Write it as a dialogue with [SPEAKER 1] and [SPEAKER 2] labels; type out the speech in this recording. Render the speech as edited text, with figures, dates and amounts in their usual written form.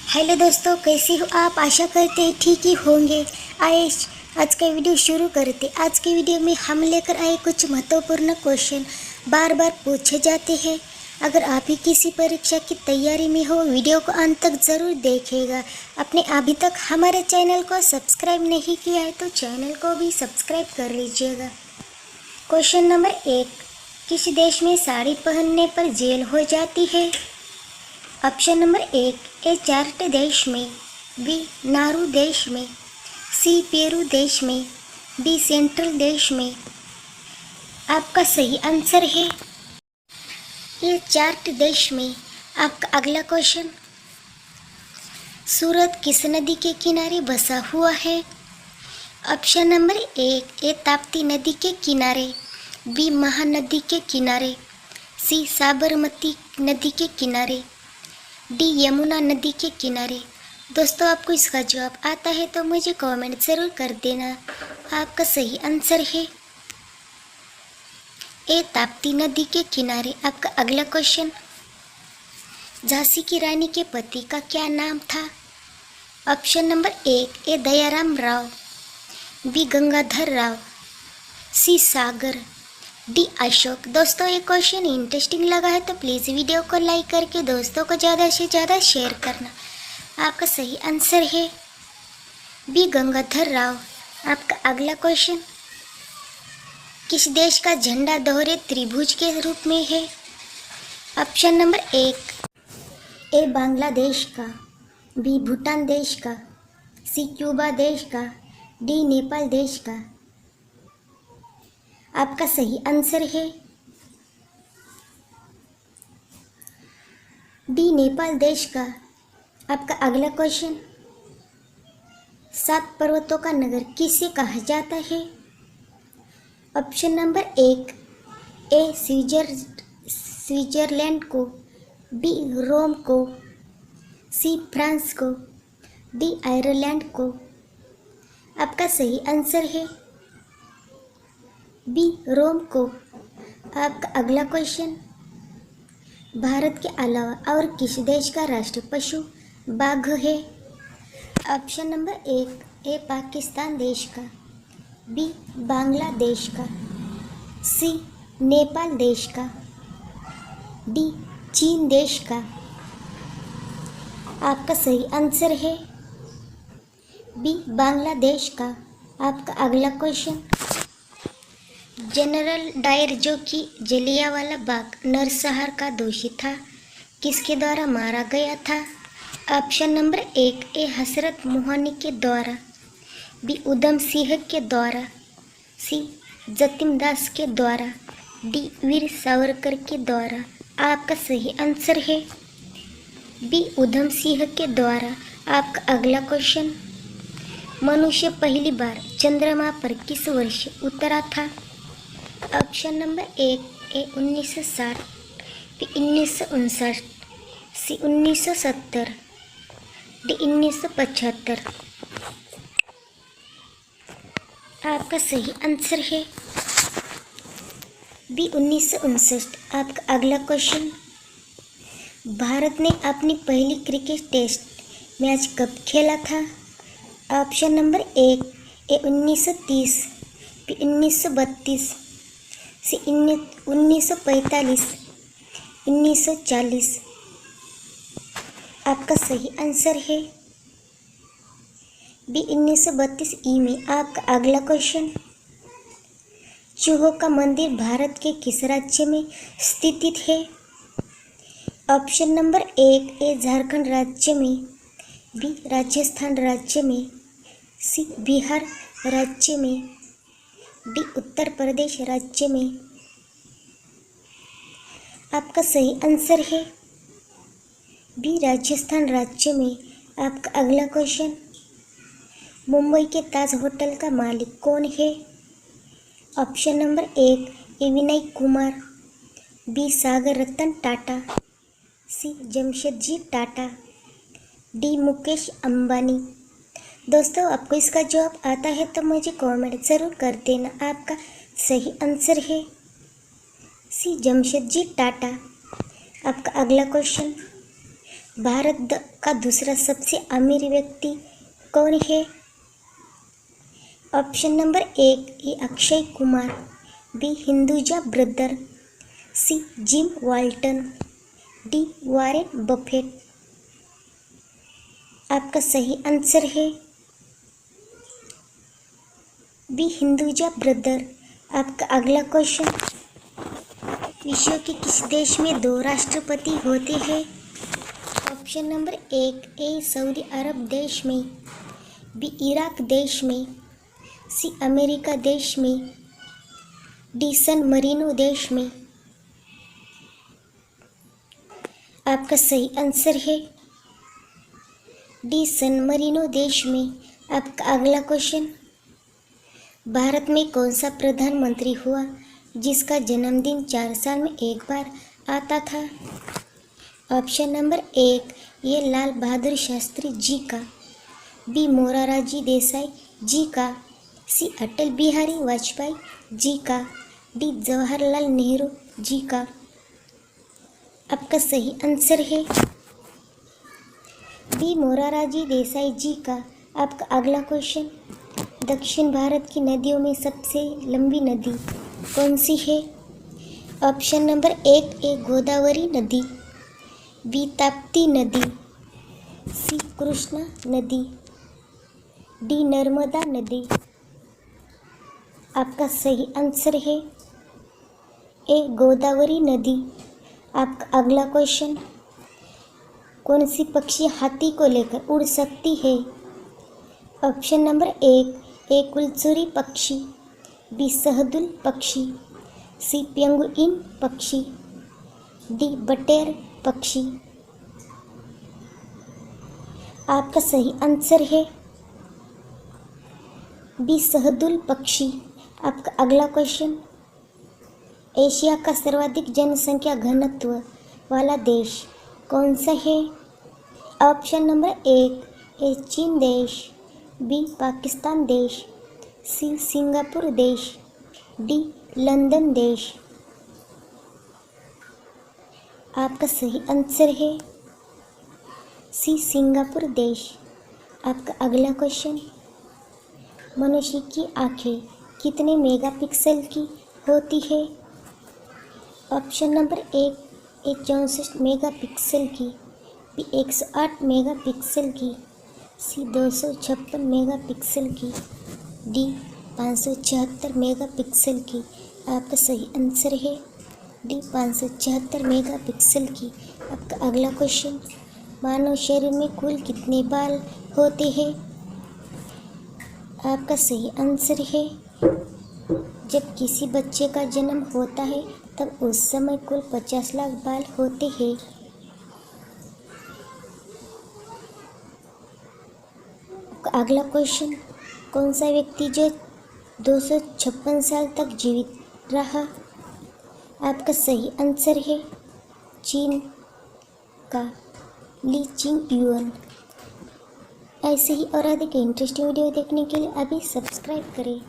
[SPEAKER 1] Hello दोस्तों, कैसे हो आप। आशा करते हैं ठीक ही होंगे। आइए आज का वीडियो शुरू करते। आज के वीडियो में हम लेकर आए कुछ महत्वपूर्ण क्वेश्चन बार बार पूछे जाते हैं। अगर आप ही किसी परीक्षा की तैयारी में हो, वीडियो को अंत तक ज़रूर देखिएगा। आपने अभी तक हमारे चैनल को सब्सक्राइब नहीं किया है तो चैनल को भी सब्सक्राइब कर लीजिएगा। क्वेश्चन नंबर 1, किस देश में साड़ी पहनने पर जेल हो जाती है? ऑप्शन नंबर 1, ए चार्ट देश में, बी नारू देश में, सी पेरू देश में, डी सेंट्रल देश में। आपका सही आंसर है ये चार्ट देश में। आपका अगला क्वेश्चन, सूरत किस नदी के किनारे बसा हुआ है? ऑप्शन नंबर 1, ए ताप्ती नदी के किनारे, बी महानदी के किनारे, सी साबरमती नदी के किनारे, डी यमुना नदी के किनारे। दोस्तों, आपको इसका जवाब आता है तो मुझे कमेंट ज़रूर कर देना। आपका सही आंसर है ए ताप्ती नदी के किनारे। आपका अगला क्वेश्चन, झांसी की रानी के पति का क्या नाम था? ऑप्शन नंबर 1, ए दयाराम राव, बी गंगाधर राव, सी सागर, डी अशोक। दोस्तों, ये क्वेश्चन इंटरेस्टिंग लगा है तो प्लीज़ वीडियो को लाइक करके दोस्तों को ज़्यादा से ज़्यादा शेयर करना। आपका सही आंसर है बी गंगाधर राव। आपका अगला क्वेश्चन, किस देश का झंडा दोहरे त्रिभुज के रूप में है? ऑप्शन नंबर 1, ए बांग्लादेश का, बी भूटान देश का, सी क्यूबा देश का, डी नेपाल देश का। आपका सही आंसर है डी नेपाल देश का। आपका अगला क्वेश्चन, 7 पर्वतों का नगर किसे कहा जाता है? ऑप्शन नंबर 1, ए स्विट्जरलैंड को, बी रोम को, सी फ्रांस को, डी आयरलैंड को। आपका सही आंसर है बी रोम को। आपका अगला क्वेश्चन, भारत के अलावा और किस देश का राष्ट्रीय पशु बाघ है? ऑप्शन नंबर 1, ए पाकिस्तान देश का, बी बांग्लादेश का, सी नेपाल देश का, डी चीन देश का। आपका सही आंसर है बी बांग्लादेश का। आपका अगला क्वेश्चन, जनरल डायर जो कि जलियांवाला बाग नरसंहार का दोषी था, किसके द्वारा मारा गया था? ऑप्शन नंबर 1, ए हसरत मोहनी के द्वारा, बी उधम सिंह के द्वारा, सी जतीन दास के द्वारा, डी वीर सावरकर के द्वारा। आपका सही आंसर है बी उधम सिंह के द्वारा। आपका अगला क्वेश्चन, मनुष्य पहली बार चंद्रमा पर किस वर्ष उतरा था? ऑप्शन नंबर 1, ए 1960, बी 1959, सी 1970, डी 1975। आपका सही आंसर है बी 1959। आपका अगला क्वेश्चन, भारत ने अपनी पहली क्रिकेट टेस्ट मैच कब खेला था? ऑप्शन नंबर 1, ए 1930, बी 1932, सी 1945, 1940। आपका सही आंसर है बी 1932 ई में। आपका अगला क्वेश्चन, चूहों का मंदिर भारत के किस राज्य में स्थित है? ऑप्शन नंबर 1, ए झारखंड राज्य में, बी राजस्थान राज्य में, सी बिहार राज्य में, डी उत्तर प्रदेश राज्य में। आपका सही आंसर है बी राजस्थान राज्य में। आपका अगला क्वेश्चन, मुंबई के ताज होटल का मालिक कौन है? ऑप्शन नंबर 1, ए विनय कुमार, बी सागर रतन टाटा, सी जमशेदजी टाटा, डी मुकेश अंबानी। दोस्तों, आपको इसका जवाब आता है तो मुझे कमेंट ज़रूर कर देना। आपका सही आंसर है सी जमशेदजी टाटा। आपका अगला क्वेश्चन, भारत का दूसरा सबसे अमीर व्यक्ति कौन है? Option number 1 A Akshay Kumar, B Hinduja brother, C Jim Walton, D Warren Buffett. आपका सही आंसर है बी हिंदुजा ब्रदर। आपका अगला क्वेश्चन, विश्व के किस देश में 2 राष्ट्रपति होते हैं? ऑप्शन नंबर 1 ए सऊदी अरब देश में, बी इराक देश में, सी अमेरिका देश में, डी सन मरीनो देश में। आपका सही आंसर है डी सन मरीनो देश में। आपका अगला क्वेश्चन, भारत में कौन सा प्रधानमंत्री हुआ जिसका जन्मदिन 4 साल में एक बार आता था? ऑप्शन नंबर 1 ये लाल बहादुर शास्त्री जी का, बी मोरारजी देसाई जी का, सी अटल बिहारी वाजपेयी जी का, डी जवाहरलाल नेहरू जी का। आपका सही आंसर है बी मोरारजी देसाई जी का। आपका अगला क्वेश्चन, दक्षिण भारत की नदियों में सबसे लंबी नदी कौन सी है? ऑप्शन नंबर 1 ए गोदावरी नदी, बी ताप्ती नदी, सी कृष्णा नदी, डी नर्मदा नदी। आपका सही आंसर है ए गोदावरी नदी। आपका अगला क्वेश्चन, कौन सी पक्षी हाथी को लेकर उड़ सकती है? ऑप्शन नंबर 1 ए कुलचुरी पक्षी, बी सहदुल पक्षी, सी पेंगुइन पक्षी, डी बटेर पक्षी। आपका सही आंसर है बी सहदुल पक्षी। आपका अगला क्वेश्चन, एशिया का सर्वाधिक जनसंख्या घनत्व वाला देश कौन सा है? ऑप्शन नंबर 1 ए चीन देश, बी पाकिस्तान देश, सी सिंगापुर देश, डी लंदन देश। आपका सही आंसर है सी सिंगापुर देश। आपका अगला क्वेश्चन, मनुष्य की आंखें कितने मेगापिक्सल की होती है? ऑप्शन नंबर 1 ए 64 मेगापिक्सल की, बी 108 मेगापिक्सल की, सी 256 मेगापिक्सल की, डी 576 मेगापिक्सल की। आपका सही आंसर है डी 576 मेगापिक्सल की। आपका अगला क्वेश्चन, मानव शरीर में कुल कितने बाल होते हैं? आपका सही आंसर है जब किसी बच्चे का जन्म होता है तब उस समय कुल 50 लाख बाल होते हैं। अगला क्वेश्चन, कौन सा व्यक्ति जो 256 साल तक जीवित रहा? आपका सही आंसर है चीन का ली चिंग युआन। ऐसे ही और अधिक इंटरेस्टिंग वीडियो देखने के लिए अभी सब्सक्राइब करें।